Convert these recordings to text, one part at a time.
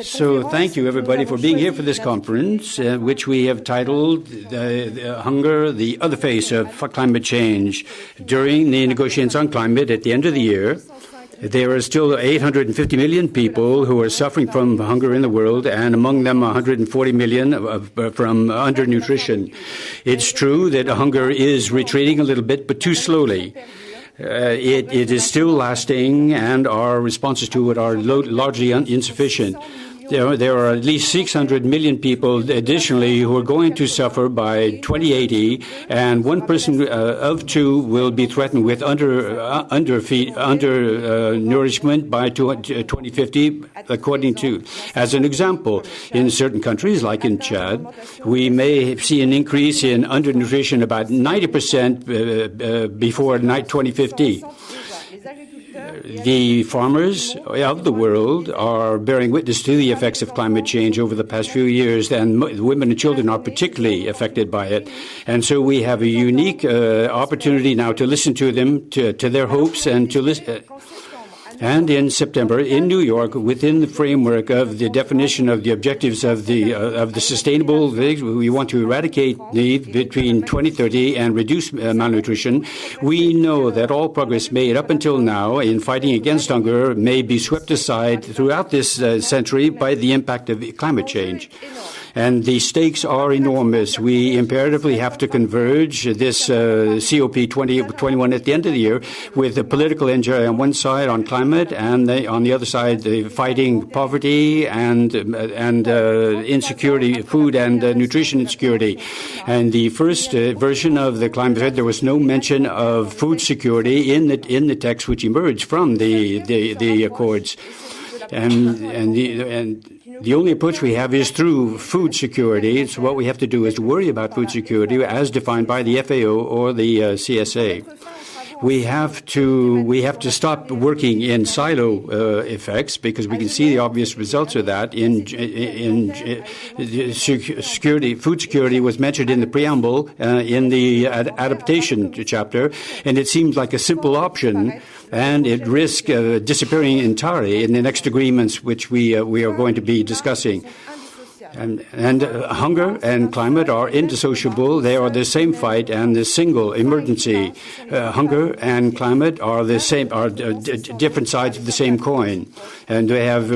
So thank you, everybody, for being here for this conference, which we have titled Hunger, the Other Face of Climate Change. During the negotiations on climate at the end of the year, there are still 850 million people who are suffering from hunger in the world, and among them 140 million from undernutrition. It's true that hunger is retreating a little bit, but too slowly. It is still lasting, and our responses to it are largely insufficient. There are at least 600 million people additionally who are going to suffer by 2080, and one person of two will be threatened with undernourishment by 2050, according to. As an example, in certain countries, like in Chad, we may see an increase in undernutrition about 90% before 2050. The farmers of the world are bearing witness to the effects of climate change over the past few years, and women and children are particularly affected by it. And so we have a unique opportunity now to listen to them, to their hopes, and to listen. And in September, in New York, within the framework of the definition of the objectives of the sustainable, we want to eradicate need between 2030 and reduce malnutrition. We know that all progress made up until now in fighting against hunger may be swept aside throughout this century by the impact of climate change. And the stakes are enormous. We imperatively have to converge this COP 2021 at the end of the year with the political agenda on one side on climate, and on the other side, fighting poverty and insecurity, food and nutrition insecurity. And the first version of the climate thread, there was no mention of food security in the text which emerged from the accords. And the only approach we have is through food security. So what we have to do is worry about food security as defined by the FAO or the CSA. We have to stop working in silo effects, because we can see the obvious results of that. In security, food security was mentioned in the preamble in the adaptation chapter, and it seems like a simple option, and it risks disappearing entirely in the next agreements which we are going to be discussing. And hunger and climate are indissociable. They are the same fight and the single emergency. Hunger and climate are the same, are different sides of the same coin, and they have.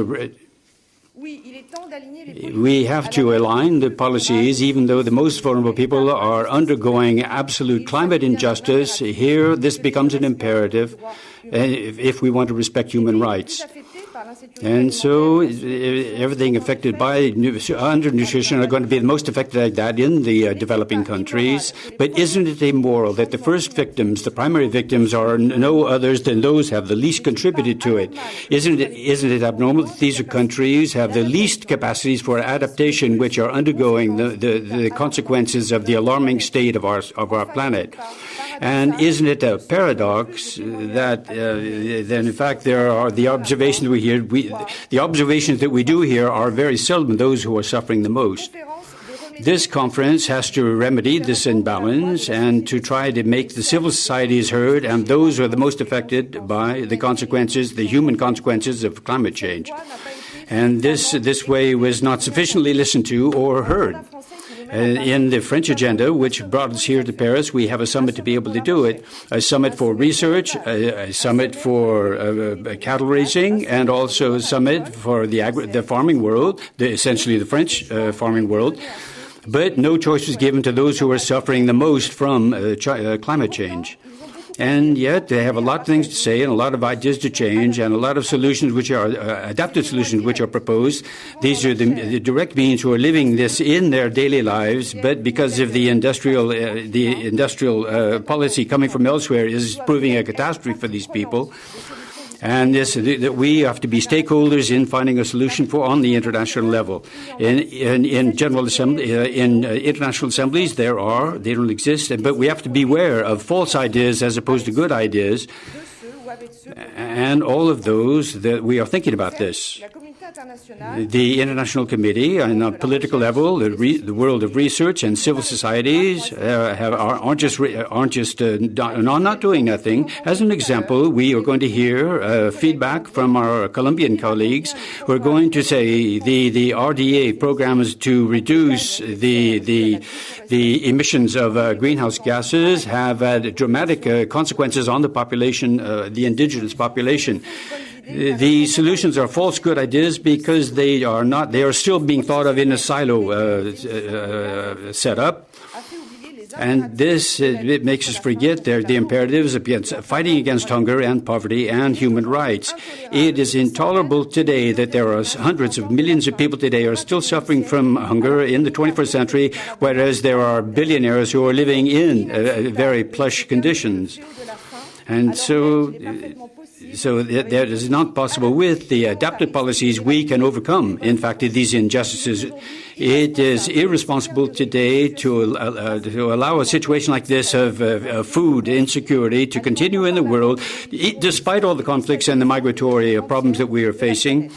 We have to align the policies, even though the most vulnerable people are undergoing absolute climate injustice. Here, this becomes an imperative if we want to respect human rights. And so everything affected by undernutrition are going to be the most affected like that in the developing countries. But isn't it immoral that the first victims, the primary victims, are no others than those who have the least contributed to it? Isn't it abnormal that these countries have the least capacities for adaptation, which are undergoing the consequences of the alarming state of our planet? And isn't it a paradox that in fact there are the observations we hear, the observations that we do here are very seldom those who are suffering the most. This conference has to remedy this imbalance and to try to make the civil societies heard, and those who are the most affected by the consequences, the human consequences of climate change. And this way was not sufficiently listened to or heard. In the French agenda, which brought us here to Paris, we have a summit to be able to do it, a summit for research, a summit for cattle raising, and also a summit for the farming world, essentially the French farming world. But no choice was given to those who are suffering the most from climate change. And yet they have a lot of things to say and a lot of ideas to change and a lot of solutions which are adapted solutions which are proposed. These are the direct beings who are living this in their daily lives, but because of the industrial policy coming from elsewhere is proving a catastrophe for these people. And that we have to be stakeholders in finding a solution on the international level. In General Assembly, in international assemblies, they don't exist, but we have to beware of false ideas as opposed to good ideas, and all of those that we are thinking about this. The International Committee, on a political level, the world of research and civil societies aren't just not doing nothing. As an example, we are going to hear feedback from our Colombian colleagues who are going to say the RDA programs to reduce the emissions of greenhouse gases have had dramatic consequences on the population, the indigenous population. The solutions are false good ideas because they are still being thought of in a silo setup. And this it makes us forget the imperatives against fighting against hunger and poverty and human rights. It is intolerable today that there are hundreds of millions of people today who are still suffering from hunger in the 21st century, whereas there are billionaires who are living in very plush conditions. And so that is not possible. With the adapted policies, we can overcome, in fact, these injustices. It is irresponsible today to allow a situation like this of food insecurity to continue in the world, despite all the conflicts and the migratory problems that we are facing.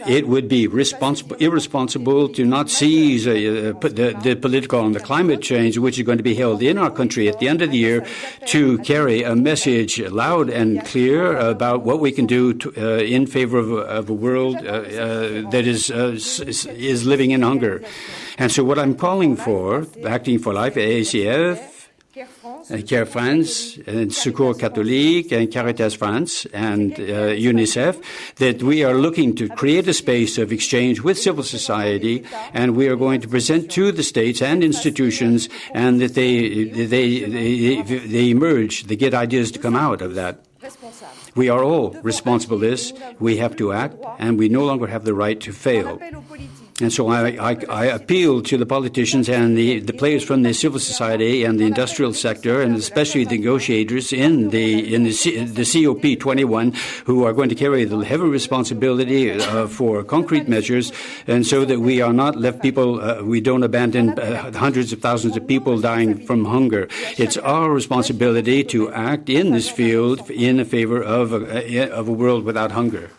It would be irresponsible to not seize the political and the climate change, which is going to be held in our country at the end of the year, to carry a message loud and clear about what we can do in favor of a world that is living in hunger. And so what I'm calling for, Acting for Life, ACF, Care France, and Secours Catholique, and Caritas France, and Unicef, that we are looking to create a space of exchange with civil society, and we are going to present to the states and institutions, and that they emerge, they get ideas to come out of that. We are all responsible for this. We have to act, and we no longer have the right to fail. And so I appeal to the politicians and the players from the civil society and the industrial sector, and especially the negotiators in the COP21, who are going to carry the heavy responsibility for concrete measures, and so that we are not left we don't abandon hundreds of thousands of people dying from hunger. It's our responsibility to act in this field in favor of a world without hunger.